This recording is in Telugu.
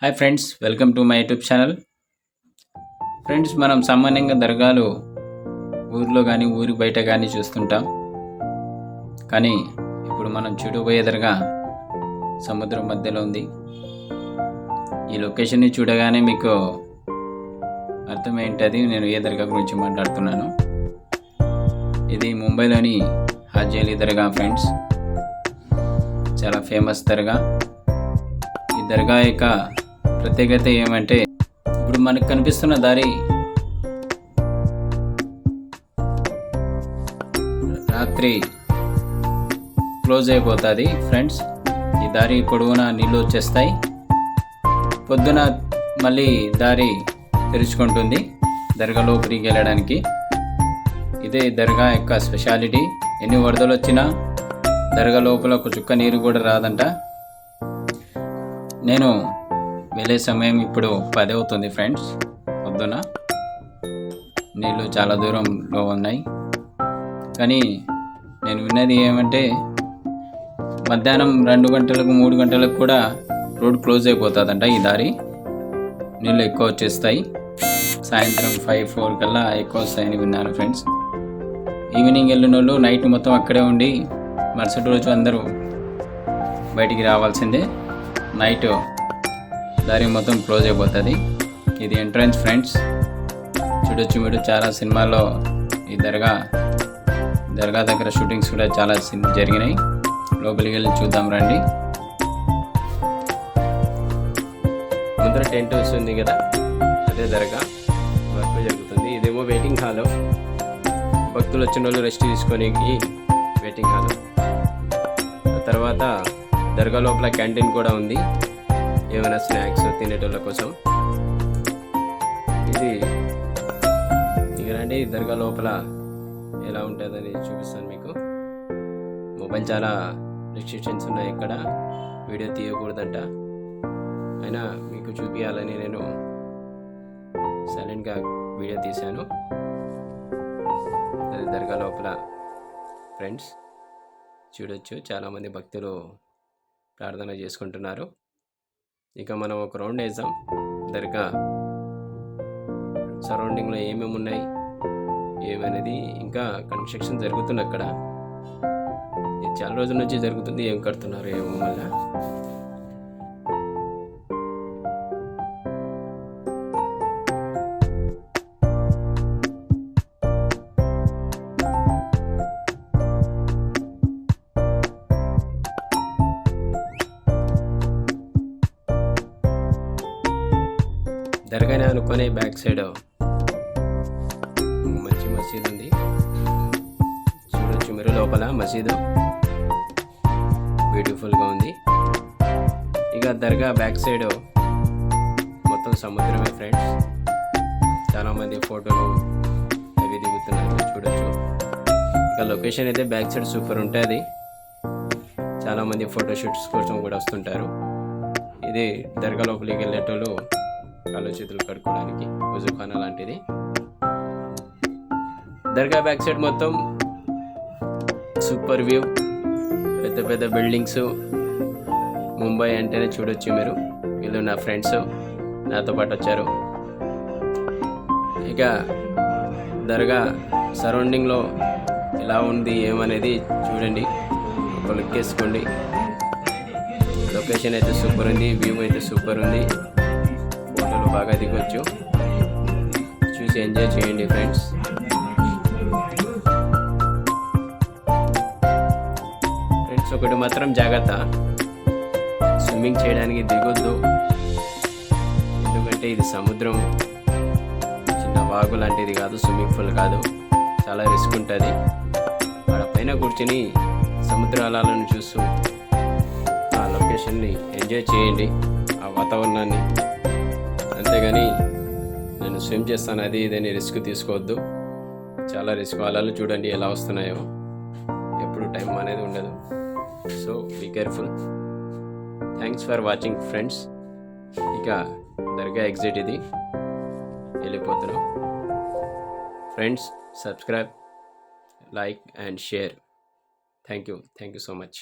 Hi friends, welcome to my YouTube channel. Friends, మనం సామాన్యంగా దర్గాలు ఊర్లో కానీ ఊరి బయట కానీ చూస్తుంటాం. కానీ ఇప్పుడు మనం చూడబోయే దర్గా సముద్రం మధ్యలో ఉంది. ఈ లొకేషన్ని చూడగానే మీకు అర్థమేంటది నేను ఏ దర్గా గురించి మాట్లాడుతున్నాను. ఇది ముంబైలోని హాజీ అలీ దర్గా ఫ్రెండ్స్. చాలా ఫేమస్ దర్గా. ఈ దర్గా యొక్క ప్రత్యేకత ఏమంటే, ఇప్పుడు మనకు కనిపిస్తున్న దారి రాత్రి క్లోజ్ అయిపోతుంది ఫ్రెండ్స్. ఈ దారి పొడవునా నీళ్ళు వచ్చేస్తాయి. పొద్దున మళ్ళీ దారి తెరుచుకుంటుంది దర్గా లోపలికి వెళ్ళడానికి. ఇదే దర్గా యొక్క స్పెషాలిటీ. ఎన్ని వరదలు వచ్చినా దర్గా లోపల ఒక చుక్క నీరు కూడా రాదంట. నేను వెళ్ళే సమయం ఇప్పుడు 10 అవుతుంది ఫ్రెండ్స్. పొద్దున నీళ్ళు చాలా దూరంలో ఉన్నాయి. కానీ నేను విన్నది ఏమంటే, మధ్యాహ్నం 2 గంటలకు 3 గంటలకు కూడా రోడ్ క్లోజ్ అయిపోతుందంట. ఈ దారి నీళ్ళు ఎక్కువ వచ్చేస్తాయి. సాయంత్రం 5-4 కల్లా ఎక్కువ వస్తాయని విన్నాను ఫ్రెండ్స్. ఈవినింగ్ వెళ్ళిన వాళ్ళు నైట్ మొత్తం అక్కడే ఉండి మరుసటి రోజు అందరూ బయటికి రావాల్సిందే. నైట్ దారి మొత్తం క్లోజ్ అయిపోతుంది. ఇది ఎంట్రన్స్ ఫ్రెండ్స్. చూడొచ్చు మీరు, చాలా సినిమాల్లో ఈ దర్గా దగ్గర షూటింగ్స్ కూడా చాలా జరిగినాయి. లోపలికి వెళ్ళి చూద్దాం రండి. ముందర టెంట్ వస్తుంది కదా, అదే దర్గా వర్క్ జరుగుతుంది. ఇదేమో వెయిటింగ్ హాల్. భక్తులు వచ్చిన వాళ్ళు రెస్ట్ తీసుకోనికి వెయిటింగ్ హాల్. తర్వాత దర్గా లోపల క్యాంటీన్ కూడా ఉంది, ఏమైనా స్నాక్స్ తినేటోళ్ళ కోసం. ఇది ఇక రండి, దర్గా లోపల ఎలా ఉంటుందని చూపిస్తాను మీకు. మొబైల్ చాలా రిస్ట్రిక్షన్స్ ఉన్నాయి, ఇక్కడ వీడియో తీయకూడదంట. అయినా మీకు చూపించాలని నేను సైలెంట్గా వీడియో తీశాను. అది దర్గా లోపల ఫ్రెండ్స్. చూడొచ్చు, చాలామంది భక్తులు ప్రార్థన చేసుకుంటున్నారు. ఇక మనం ఒక రౌండ్ వేద్దాం. దర్గా సరౌండింగ్లో ఏమేమి ఉన్నాయి ఏమనేది. ఇంకా కన్స్ట్రక్షన్ జరుగుతుంది అక్కడ. ఇది చాలా రోజుల నుంచి జరుగుతుంది. ఏం కడుతున్నారు ఏమో మళ్ళా. దర్గానే అనుకునే బ్యాక్ సైడ్ మంచి మసీద్ ఉంది. చూడొచ్చు మీరు, లోపల మసీదు బ్యూటిఫుల్గా ఉంది. ఇక దర్గా బ్యాక్ సైడ్ మొత్తం సముద్రమే ఫ్రెండ్స్. చాలామంది ఫోటోలు అవి దిగుతున్నారు, చూడొచ్చు. ఇక లొకేషన్ అయితే బ్యాక్ సైడ్ సూపర్ ఉంటుంది. చాలామంది ఫోటోషూట్స్ కోసం కూడా వస్తుంటారు. ఇది దర్గా లోపలికి వెళ్ళేటోళ్ళు కాళ్ళు చేతులు కడుక్కోవడానికి వజుఖానా లాంటిది. దర్గా బ్యాక్ సైడ్ మొత్తం సూపర్ వ్యూ, పెద్ద పెద్ద బిల్డింగ్స్. ముంబై అంటేనే చూడొచ్చు మీరు. వీళ్ళు నా ఫ్రెండ్స్, నాతో పాటు వచ్చారు. ఇక దర్గా సరౌండింగ్లో ఎలా ఉంది ఏమనేది చూడండి, ఒక లుక్ వేసుకోండి. లొకేషన్ అయితే సూపర్ ఉంది, వ్యూ అయితే సూపర్ ఉంది. ఫోటోలు బాగా దిగొచ్చు, చూసి ఎంజాయ్ చేయండి ఫ్రెండ్స్. ఫ్రెండ్స్, ఒకటి మాత్రం జాగ్రత్త, స్విమ్మింగ్ చేయడానికి దిగొద్దు. ఎందుకంటే ఇది సముద్రం, చిన్న వాగు లాంటిది కాదు, స్విమ్మింగ్ పూల్ కాదు. చాలా రిస్క్ ఉంటుంది. అక్కడ పైన కూర్చొని సముద్ర అలలను చూస్తూ ఆ లొకేషన్ని ఎంజాయ్ చేయండి, ఆ వాతావరణాన్ని. అంతేగాని నేను స్విమ్ చేస్తాను అది ఇదని రిస్క్ తీసుకోవద్దు. చాలా రిస్క్. అలలు చూడండి ఎలా వస్తున్నాయో, ఎప్పుడు టైం అనేది ఉండదు. So be careful. Thanks for watching friends. ఇక దర్గా ఎగ్జిట్ ఇది, వెళ్ళిపోతున్నాం friends. Subscribe, like and share. Thank you so much.